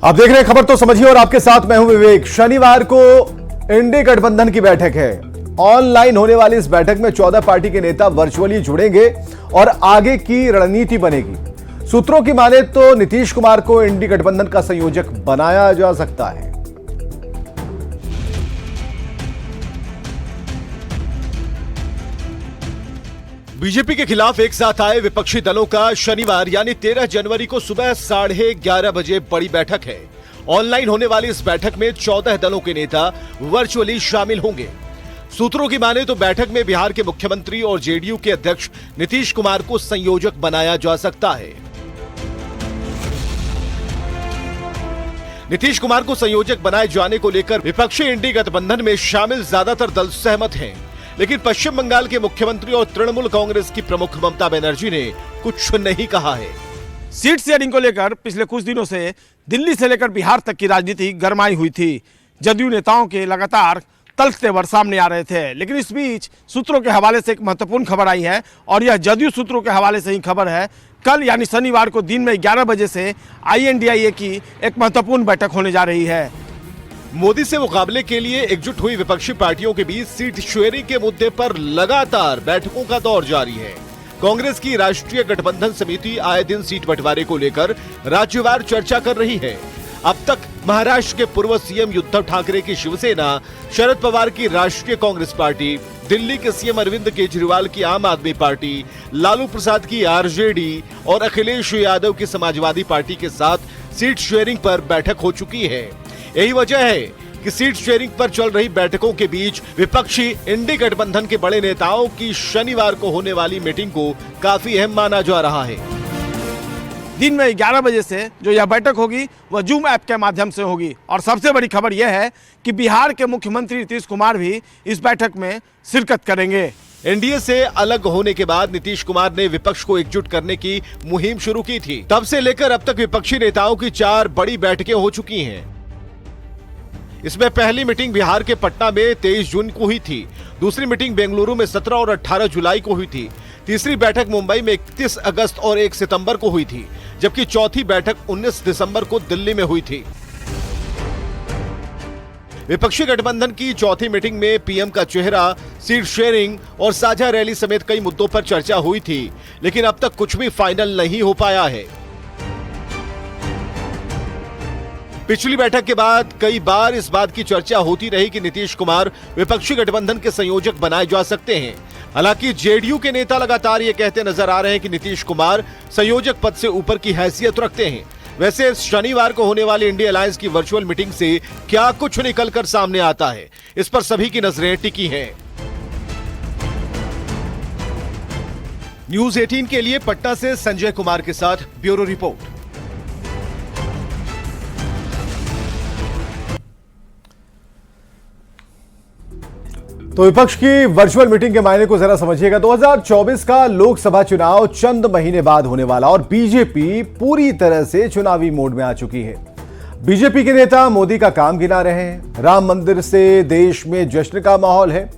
आप देख रहे हैं खबर तो समझिए और आपके साथ मैं हूं विवेक। शनिवार को इंडी गठबंधन की बैठक है। ऑनलाइन होने वाली इस बैठक में 14 पार्टी के नेता वर्चुअली जुड़ेंगे और आगे की रणनीति बनेगी। सूत्रों की माने तो नीतीश कुमार को इंडी गठबंधन का संयोजक बनाया जा सकता है। बीजेपी के खिलाफ एक साथ आए विपक्षी दलों का शनिवार यानी 13 जनवरी को सुबह 11:30 बजे बड़ी बैठक है। ऑनलाइन होने वाली इस बैठक में 14 दलों के नेता वर्चुअली शामिल होंगे। सूत्रों की माने तो बैठक में बिहार के मुख्यमंत्री और जेडीयू के अध्यक्ष नीतीश कुमार को संयोजक बनाया जा सकता है। नीतीश कुमार को संयोजक बनाए जाने को लेकर विपक्षी इंडी गठबंधन में शामिल ज्यादातर दल सहमत हैं। लेकिन पश्चिम बंगाल के मुख्यमंत्री और तृणमूल कांग्रेस की प्रमुख ममता बनर्जी ने कुछ नहीं कहा है। सीट शेयरिंग को लेकर पिछले कुछ दिनों से दिल्ली से लेकर बिहार तक की राजनीति गरमाई हुई थी। जदयू नेताओं के लगातार तल्ख तेवर सामने आ रहे थे, लेकिन इस बीच सूत्रों के हवाले से एक महत्वपूर्ण खबर आई है और यह जदयू सूत्रों के हवाले से ही खबर है। कल यानी शनिवार को दिन में 11 बजे से INDIA की एक महत्वपूर्ण बैठक होने जा रही है। मोदी से मुकाबले के लिए एकजुट हुई विपक्षी पार्टियों के बीच सीट शेयरिंग के मुद्दे पर लगातार बैठकों का दौर जारी है। कांग्रेस की राष्ट्रीय गठबंधन समिति आए दिन सीट बंटवारे को लेकर राज्यवार चर्चा कर रही है। अब तक महाराष्ट्र के पूर्व CM उद्धव ठाकरे की शिवसेना, शरद पवार की राष्ट्रीय कांग्रेस पार्टी, दिल्ली के CM अरविंद केजरीवाल की आम आदमी पार्टी, लालू प्रसाद की RJD और अखिलेश यादव की समाजवादी पार्टी के साथ सीट शेयरिंग पर बैठक हो चुकी है। यही वजह है कि सीट शेयरिंग पर चल रही बैठकों के बीच विपक्षी इंडी गठबंधन के बड़े नेताओं की शनिवार को होने वाली मीटिंग को काफी अहम माना जा रहा है। दिन में 11 बजे से जो यह बैठक होगी वह जूम ऐप के माध्यम से होगी और सबसे बड़ी खबर यह है कि बिहार के मुख्यमंत्री नीतीश कुमार भी इस बैठक में शिरकत करेंगे। एनडीए से अलग होने के बाद नीतीश कुमार ने विपक्ष को एकजुट करने की मुहिम शुरू की थी। तब से लेकर अब तक विपक्षी नेताओं की 4 बड़ी बैठकें हो चुकी हैं। इसमें पहली मीटिंग बिहार के पटना में 23 जून को हुई थी। दूसरी मीटिंग बेंगलुरु में 17 और 18 जुलाई को हुई थी। तीसरी बैठक मुंबई में 31 अगस्त और 1 सितंबर को हुई थी, जबकि चौथी बैठक 19 दिसंबर को दिल्ली में हुई थी। विपक्षी गठबंधन की चौथी मीटिंग में पीएम का चेहरा, सीट शेयरिंग और साझा रैली समेत कई मुद्दों पर चर्चा हुई थी, लेकिन अब तक कुछ भी फाइनल नहीं हो पाया है। पिछली बैठक के बाद कई बार इस बात की चर्चा होती रही कि नीतीश कुमार विपक्षी गठबंधन के संयोजक बनाए जा सकते हैं। हालांकि जेडीयू के नेता लगातार ये कहते नजर आ रहे हैं कि नीतीश कुमार संयोजक पद से ऊपर की हैसियत रखते हैं। वैसे शनिवार को होने वाली इंडिया अलायंस की वर्चुअल मीटिंग से क्या कुछ निकलकर सामने आता है, इस पर सभी की नजरें टिकी हैं। न्यूज़ 18 के लिए पटना से संजय कुमार के साथ ब्यूरो रिपोर्ट। तो विपक्ष की वर्चुअल मीटिंग के मायने को जरा समझिएगा। 2024 का लोकसभा चुनाव चंद महीने बाद होने वाला और बीजेपी पूरी तरह से चुनावी मोड में आ चुकी है। बीजेपी के नेता मोदी का काम गिना रहे हैं। राम मंदिर से देश में जश्न का माहौल है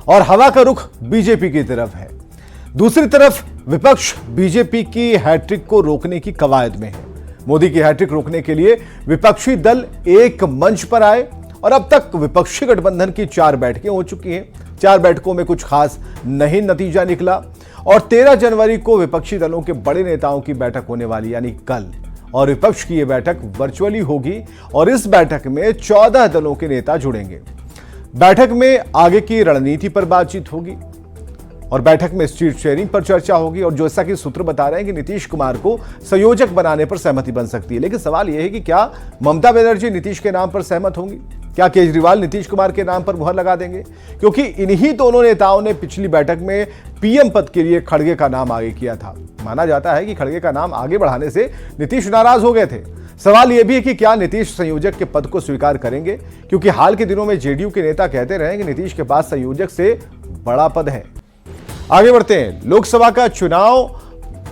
और हवा का रुख बीजेपी की तरफ है। दूसरी तरफ विपक्ष बीजेपी की हैट्रिक को रोकने की कवायद में है। मोदी की हैट्रिक रोकने के लिए विपक्षी दल एक मंच पर आए और अब तक विपक्षी गठबंधन की 4 बैठकें हो चुकी हैं। 4 बैठकों में कुछ खास नहीं नतीजा निकला और 13 जनवरी को विपक्षी दलों के बड़े नेताओं की बैठक होने वाली यानी कल, और विपक्ष की यह बैठक वर्चुअली होगी और इस बैठक में 14 दलों के नेता जुड़ेंगे। बैठक में आगे की रणनीति पर बातचीत होगी और बैठक में सीट शेयरिंग पर चर्चा होगी और जैसा कि सूत्र बता रहे हैं कि नीतीश कुमार को संयोजक बनाने पर सहमति बन सकती है। लेकिन सवाल यह है कि क्या ममता बनर्जी नीतीश के नाम पर सहमत होंगी? क्या केजरीवाल नीतीश कुमार के नाम पर मुहर लगा देंगे? क्योंकि इन्हीं दोनों नेताओं ने पिछली बैठक में पीएम पद के लिए खड़गे का नाम आगे किया था। माना जाता है कि खड़गे का नाम आगे बढ़ाने से नीतीश नाराज हो गए थे। सवाल यह भी है कि क्या नीतीश संयोजक के पद को स्वीकार करेंगे, क्योंकि हाल के दिनों में जेडीयू के नेता कहते रहे कि नीतीश के पास संयोजक से बड़ा पद है। आगे बढ़ते हैं। लोकसभा का चुनाव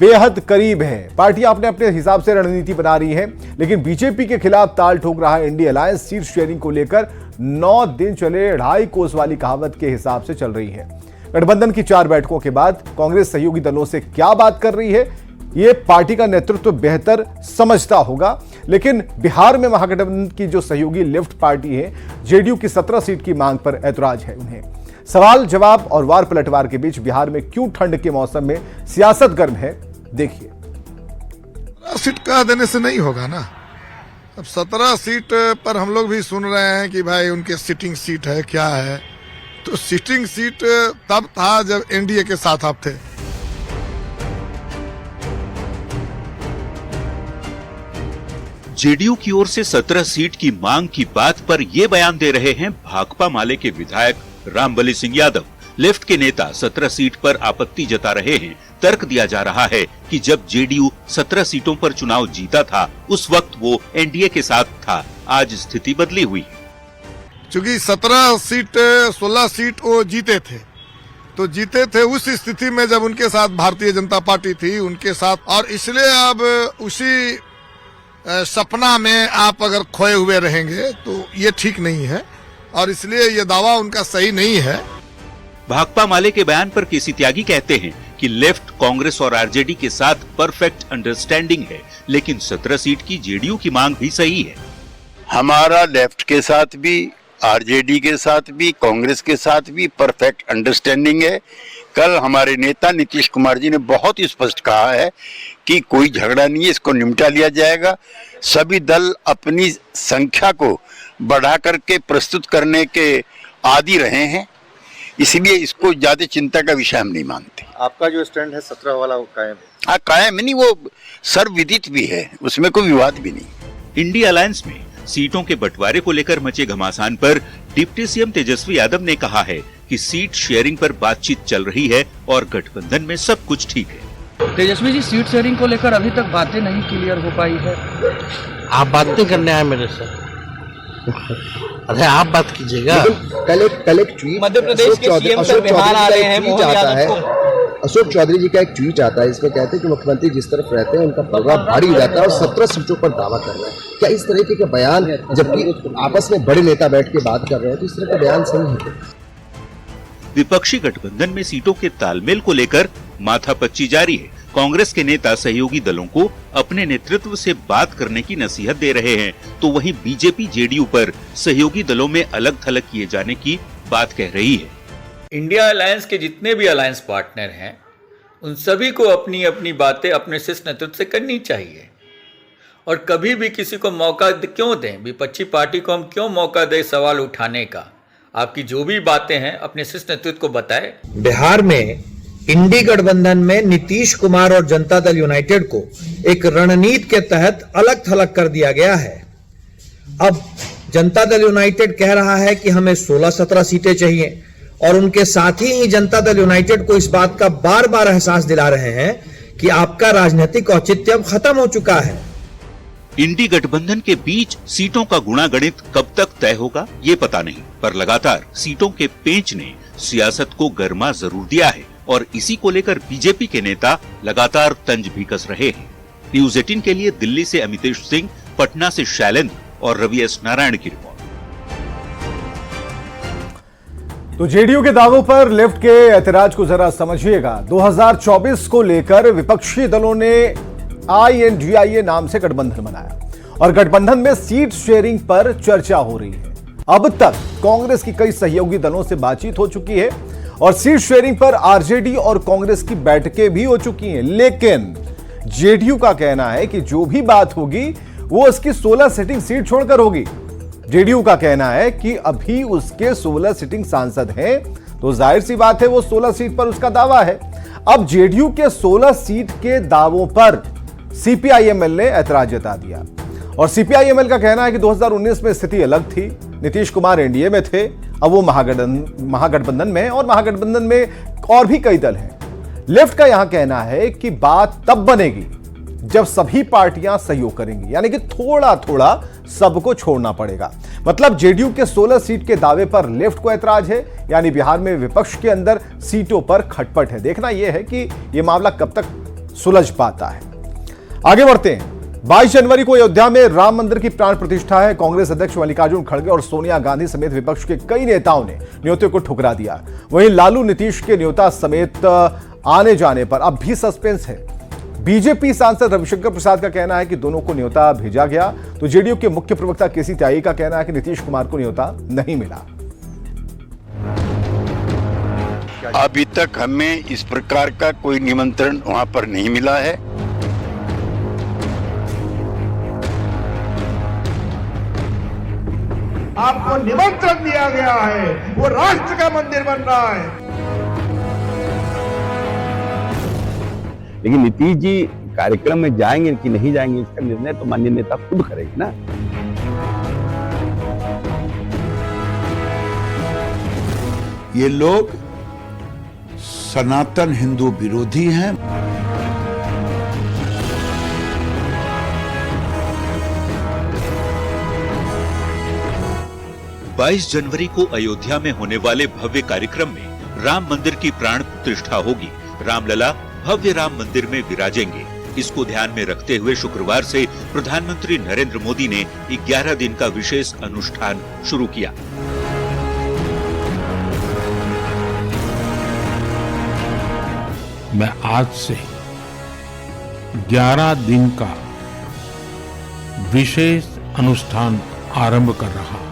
बेहद करीब है। पार्टियां अपने अपने हिसाब से रणनीति बना रही हैं, लेकिन बीजेपी के खिलाफ ताल ठोक रहा है इंडिया अलायंस। सीट शेयरिंग को लेकर 9 दिन चले 2.5 कोस वाली कहावत के हिसाब से चल रही है। गठबंधन की 4 बैठकों के बाद कांग्रेस सहयोगी दलों से क्या बात कर रही है, ये पार्टी का नेतृत्व बेहतर समझता होगा। लेकिन बिहार में महागठबंधन की जो सहयोगी लेफ्ट पार्टी है, जेडीयू की 17 सीट की मांग पर ऐतराज है उन्हें। सवाल जवाब और वार पलटवार के बीच बिहार में क्यों ठंड के मौसम में सियासत गर्म है, देखिए। 17 सीट कह देने से नहीं होगा ना। अब 17 सीट पर हम लोग भी सुन रहे हैं कि भाई उनके सिटिंग सीट है, क्या है। तो सिटिंग सीट तब था जब एनडीए के साथ आप थे। जेडीयू की ओर से 17 सीट की मांग की बात पर ये बयान दे रहे हैं भाकपा माले के विधायक रामबली सिंह यादव। लेफ्ट के नेता 17 सीट पर आपत्ति जता रहे हैं। तर्क दिया जा रहा है कि जब जेडीयू 17 सीटों पर चुनाव जीता था उस वक्त वो एनडीए के साथ था, आज स्थिति बदली हुई। चूंकि 17 सीट 16 सीट वो जीते थे, तो जीते थे उस स्थिति में जब उनके साथ भारतीय जनता पार्टी थी उनके साथ, और इसलिए अब उसी सपना में आप अगर खोए हुए रहेंगे तो ये ठीक नहीं है, और इसलिए ये दावा उनका सही नहीं है। भाकपा माले के बयान पर केसी त्यागी कहते हैं कि लेफ्ट कांग्रेस और आरजेडी के साथ परफेक्ट अंडरस्टैंडिंग है, लेकिन 17 सीट की जेडीयू की मांग भी सही है। हमारा लेफ्ट के साथ भी, आरजेडी के साथ भी, कांग्रेस के साथ भी परफेक्ट अंडरस्टैंडिंग है। कल हमारे नेता नीतीश कुमार जी ने बहुत स्पष्ट कहा है कि कोई झगड़ा नहीं है, इसको निपटा लिया जाएगा। सभी दल अपनी संख्या को बढ़ा करके प्रस्तुत करने के आदी रहे हैं, इसलिए इसको ज्यादा चिंता का विषय हम नहीं मानते। आपका जो स्टैंड है 17 वाला वो कायम है? हाँ, कायम नहीं, वो सर्वविदित भी है, उसमें कोई विवाद भी नहीं। इंडिया अलायंस में सीटों के बंटवारे को लेकर मचे घमासान पर डिप्टी सीएम तेजस्वी यादव ने कहा है कि सीट शेयरिंग पर बातचीत चल रही है और गठबंधन में सब कुछ ठीक है। तेजस्वी जी, सीट शेयरिंग को लेकर अभी तक बातें नहीं क्लियर हो पाई है। आप बात नहीं करने आए मेरे से। अरे आप बात कीजिएगा। कल एक ट्वीट मध्य प्रदेश के सीएम सर बिहार आ रहे हैं, मोहन यादव को। अशोक चौधरी जी का एक ट्वीट आता है, इसमें कहते हैं कि मुख्यमंत्री जिस तरफ रहते हैं उनका पलड़ा भारी हो जाता है और 17 सीटों पर दावा कर रहे हैं। क्या इस तरीके के बयान, जबकि आपस में बड़े नेता बैठ के बात कर रहे हैं, तो इस तरह का बयान सही है? विपक्षी गठबंधन में सीटों के तालमेल को लेकर माथापच्ची जारी है। कांग्रेस के नेता सहयोगी दलों को अपने नेतृत्व से बात करने की नसीहत दे रहे हैं, तो वहीं बीजेपी जेडीयू पर सहयोगी दलों में अलग थलग किए जाने की बात कह रही है। इंडिया अलायंस के जितने भी अलायंस पार्टनर हैं, उन सभी को अपनी अपनी बातें अपने शीर्ष नेतृत्व से करनी चाहिए, और कभी भी किसी को मौका क्यों दें, विपक्षी पार्टी को हम क्यों मौका दें सवाल उठाने का। आपकी जो भी बातें हैं अपने शीर्ष नेतृत्व को बताएं। बिहार में इंडी गठबंधन में नीतीश कुमार और जनता दल यूनाइटेड को एक रणनीति के तहत अलग थलग कर दिया गया है। अब जनता दल यूनाइटेड कह रहा है कि हमें 16-17 सीटें चाहिए, और उनके साथी ही जनता दल यूनाइटेड को इस बात का बार बार एहसास दिला रहे हैं कि आपका राजनीतिक औचित्य अब खत्म हो चुका है। इंडी गठबंधन के बीच सीटों का गुणागणित कब तक तय होगा ये पता नहीं, पर लगातार सीटों के पेंच ने सियासत को गर्मा जरूर दिया है, और इसी को लेकर बीजेपी के नेता लगातार तंज भी कस रहे हैं। न्यूज 18 के लिए दिल्ली से अमितेश सिंह, पटना से शैलेंद्र और रवि एस नारायण की रिपोर्ट। तो जेडीयू के दावों पर लेफ्ट के ऐतराज को जरा समझिएगा। 2024 को लेकर विपक्षी दलों ने INDIA नाम से गठबंधन बनाया, और गठबंधन में सीट शेयरिंग पर चर्चा हो रही है। अब तक कांग्रेस की कई सहयोगी दलों से बातचीत हो चुकी है, और सीट शेयरिंग पर आरजेडी और कांग्रेस की बैठकें भी हो चुकी हैं। लेकिन जेडीयू का कहना है कि जो भी बात होगी वो उसकी 16 सिटिंग सीट छोड़कर होगी। जेडीयू का कहना है कि अभी उसके 16 सिटिंग सांसद हैं, तो जाहिर सी बात है वो 16 सीट पर उसका दावा है। अब जेडीयू के 16 सीट के दावों पर सीपीआईएमएल ने ऐतराज जता दिया, और सीपीआईएमएल का कहना है कि 2019 में स्थिति अलग थी, नीतीश कुमार एनडीए में थे, अब वो महागठबंधन में, और महागठबंधन में और भी कई दल हैं। लेफ्ट का यहां कहना है कि बात तब बनेगी जब सभी पार्टियां सहयोग करेंगी, यानी कि थोड़ा थोड़ा सबको छोड़ना पड़ेगा। मतलब जेडीयू के 16 सीट के दावे पर लेफ्ट को ऐतराज है, यानी बिहार में विपक्ष के अंदर सीटों पर खटपट है। देखना यह है कि यह मामला कब तक सुलझ पाता है। आगे बढ़ते हैं। 22 जनवरी को अयोध्या में राम मंदिर की प्राण प्रतिष्ठा है। कांग्रेस अध्यक्ष मल्लिकार्जुन खड़गे और सोनिया गांधी समेत विपक्ष के कई नेताओं ने न्योते को ठुकरा दिया। वहीं लालू नीतीश के न्योता समेत आने जाने पर अब भी सस्पेंस है। बीजेपी सांसद रविशंकर प्रसाद का कहना है कि दोनों को न्योता भेजा गया, तो जेडीयू के मुख्य प्रवक्ता केसी त्यागी का कहना है कि नीतीश कुमार को न्योता नहीं मिला। अभी तक हमें इस प्रकार का कोई निमंत्रण वहां पर नहीं मिला है। आपको निमंत्रण दिया गया है, वो राष्ट्र का मंदिर बन रहा है। लेकिन नीतीश जी कार्यक्रम में जाएंगे कि नहीं जाएंगे इसका निर्णय तो माननीय नेता खुद करेंगे ना। ये लोग सनातन हिंदू विरोधी हैं। बाईस जनवरी को अयोध्या में होने वाले भव्य कार्यक्रम में राम मंदिर की प्राण प्रतिष्ठा होगी। रामलला भव्य राम मंदिर में विराजेंगे। इसको ध्यान में रखते हुए शुक्रवार से प्रधानमंत्री नरेंद्र मोदी ने 11 दिन का विशेष अनुष्ठान शुरू किया। मैं आज से 11 दिन का विशेष अनुष्ठान आरंभ कर रहा।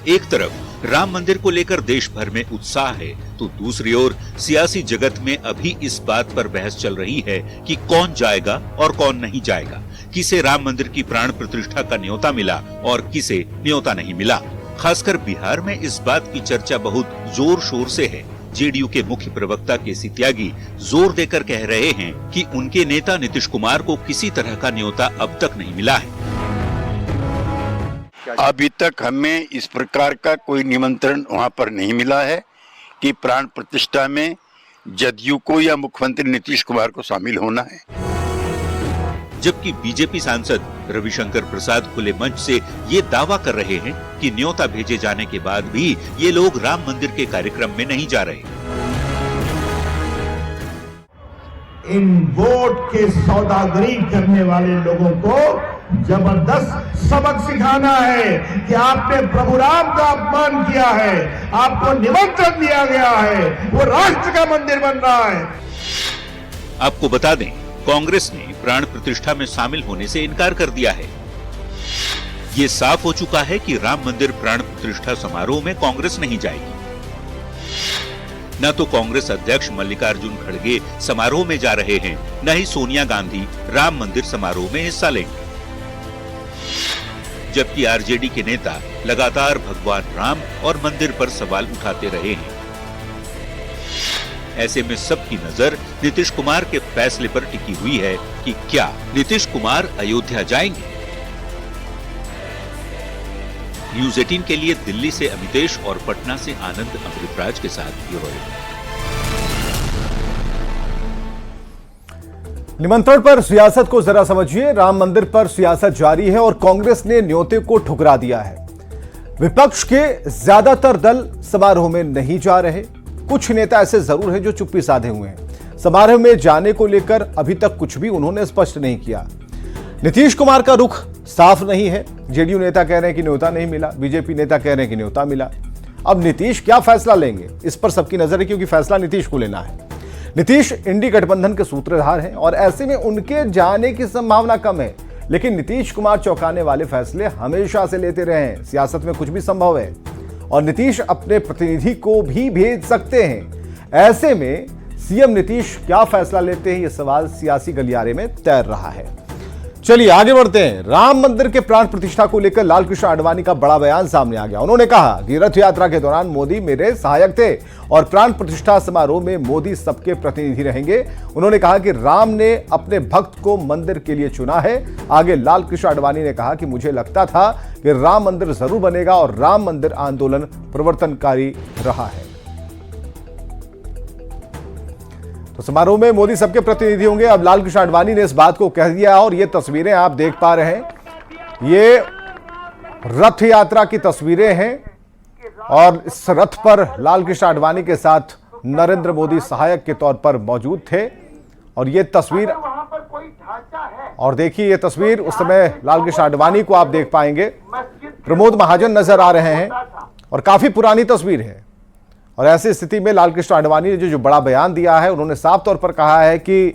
एक तरफ राम मंदिर को लेकर देश भर में उत्साह है, तो दूसरी ओर सियासी जगत में अभी इस बात पर बहस चल रही है कि कौन जाएगा और कौन नहीं जाएगा, किसे राम मंदिर की प्राण प्रतिष्ठा का न्योता मिला और किसे न्योता नहीं मिला। खासकर बिहार में इस बात की चर्चा बहुत जोर शोर से है। जेडीयू के मुख्य प्रवक्ता केसी त्यागी जोर देकर कह रहे हैं कि उनके नेता नीतीश कुमार को किसी तरह का न्योता अब तक नहीं मिला है। अभी तक हमें इस प्रकार का कोई निमंत्रण वहां पर नहीं मिला है कि प्राण प्रतिष्ठा में जदयू को या मुख्यमंत्री नीतीश कुमार को शामिल होना है। जबकि बीजेपी सांसद रविशंकर प्रसाद खुले मंच से ये दावा कर रहे हैं कि न्योता भेजे जाने के बाद भी ये लोग राम मंदिर के कार्यक्रम में नहीं जा रहे। इन वोट के सौदागरी करने वाले लोगों को जबरदस्त सबक सिखाना है कि आपने प्रभु राम का अपमान किया है, आपको निमंत्रण दिया गया है, वो राष्ट्र का मंदिर बन रहा है। आपको बता दें, कांग्रेस ने प्राण प्रतिष्ठा में शामिल होने से इनकार कर दिया है। ये साफ हो चुका है कि राम मंदिर प्राण प्रतिष्ठा समारोह में कांग्रेस नहीं जाएगी। न तो कांग्रेस अध्यक्ष मल्लिकार्जुन खड़गे समारोह में जा रहे हैं, न ही सोनिया गांधी राम मंदिर समारोह में हिस्सा लेंगे। जबकि आरजेडी के नेता लगातार भगवान राम और मंदिर पर सवाल उठाते रहे हैं। ऐसे में सबकी नजर नीतीश कुमार के फैसले पर टिकी हुई है कि क्या नीतीश कुमार अयोध्या जाएंगे। न्यूज़ 18 के लिए दिल्ली से अमितेश और पटना से आनंद अमृतराज के साथ ब्यूरो रिपोर्ट। निमंत्रण पर सियासत को जरा समझिए। राम मंदिर पर सियासत जारी है और कांग्रेस ने न्योते को ठुकरा दिया है। विपक्ष के ज्यादातर दल समारोह में नहीं जा रहे। कुछ नेता ऐसे जरूर हैं जो चुप्पी साधे हुए हैं। समारोह में जाने को लेकर अभी तक कुछ भी उन्होंने स्पष्ट नहीं किया। नीतीश कुमार का रुख साफ नहीं है। जेडीयू नेता कह रहे हैं कि न्योता नहीं मिला, बीजेपी नेता कह रहे हैं कि न्योता मिला। अब नीतीश क्या फैसला लेंगे, इस पर सबकी नजर है, क्योंकि फैसला नीतीश को लेना है। नीतीश इंडी गठबंधन के सूत्रधार हैं और ऐसे में उनके जाने की संभावना कम है। लेकिन नीतीश कुमार चौंकाने वाले फैसले हमेशा से लेते रहे हैं। सियासत में कुछ भी संभव है और नीतीश अपने प्रतिनिधि को भी भेज सकते हैं। ऐसे में सीएम नीतीश क्या फैसला लेते हैं, यह सवाल सियासी गलियारे में तैर रहा है। चलिए आगे बढ़ते हैं। राम मंदिर के प्राण प्रतिष्ठा को लेकर लालकृष्ण आडवाणी का बड़ा बयान सामने आ गया। उन्होंने कहा कि रथ यात्रा के दौरान मोदी मेरे सहायक थे और प्राण प्रतिष्ठा समारोह में मोदी सबके प्रतिनिधि रहेंगे। उन्होंने कहा कि राम ने अपने भक्त को मंदिर के लिए चुना है। आगे लालकृष्ण आडवाणी ने कहा कि मुझे लगता था कि राम मंदिर जरूर बनेगा और राम मंदिर आंदोलन प्रवर्तनकारी रहा है। तो समारोह में मोदी सबके प्रतिनिधि होंगे। अब लालकृष्ण आडवाणी ने इस बात को कह दिया और ये तस्वीरें आप देख पा रहे हैं, ये रथ यात्रा की तस्वीरें हैं और इस रथ पर लालकृष्ण आडवाणी के साथ नरेंद्र मोदी सहायक के तौर पर मौजूद थे। और ये तस्वीर, और देखिए ये तस्वीर उस समय लालकृष्ण आडवाणी को आप देख पाएंगे। प्रमोद महाजन नजर आ रहे हैं और काफी पुरानी तस्वीर है। और ऐसी स्थिति में लालकृष्ण आडवाणी ने जो बड़ा बयान दिया है, उन्होंने साफ तौर पर कहा है कि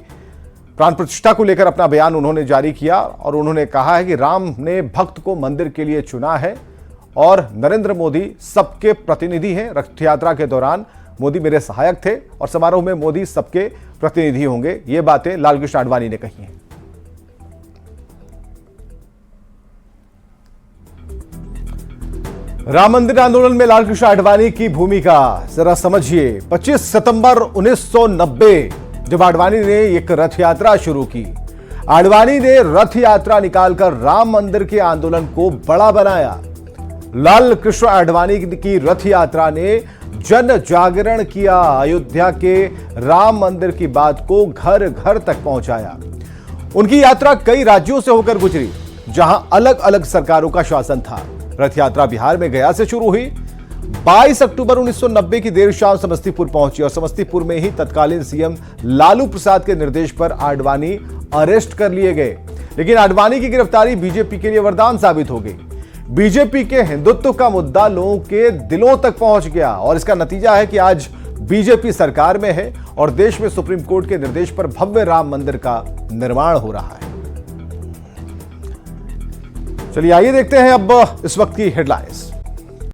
प्राण प्रतिष्ठा को लेकर अपना बयान उन्होंने जारी किया और उन्होंने कहा है कि राम ने भक्त को मंदिर के लिए चुना है और नरेंद्र मोदी सबके प्रतिनिधि हैं। रथ यात्रा के दौरान मोदी मेरे सहायक थे और समारोह में मोदी सबके प्रतिनिधि होंगे। ये बातें लालकृष्ण आडवाणी ने कही हैं। राम मंदिर आंदोलन में लालकृष्ण आडवाणी की भूमिका जरा समझिए। 25 सितंबर 1990 जब आडवाणी ने एक रथ यात्रा शुरू की, आडवाणी ने रथ यात्रा निकालकर राम मंदिर के आंदोलन को बड़ा बनाया। लालकृष्ण आडवाणी की रथ यात्रा ने जन जागरण किया, अयोध्या के राम मंदिर की बात को घर घर तक पहुंचाया। उनकी यात्रा कई राज्यों से होकर गुजरी, जहां अलग अलग सरकारों का शासन था। रथ यात्रा बिहार में गया से शुरू हुई। 22 अक्टूबर 1990 की देर शाम समस्तीपुर पहुंची और समस्तीपुर में ही तत्कालीन सीएम लालू प्रसाद के निर्देश पर आडवाणी अरेस्ट कर लिए गए। लेकिन आडवाणी की गिरफ्तारी बीजेपी के लिए वरदान साबित हो गई। बीजेपी के हिंदुत्व का मुद्दा लोगों के दिलों तक पहुंच गया और इसका नतीजा है कि आज बीजेपी सरकार में है और देश में सुप्रीम कोर्ट के निर्देश पर भव्य राम मंदिर का निर्माण हो रहा है। चलिए आइए देखते हैं अब इस वक्त की हेडलाइंस।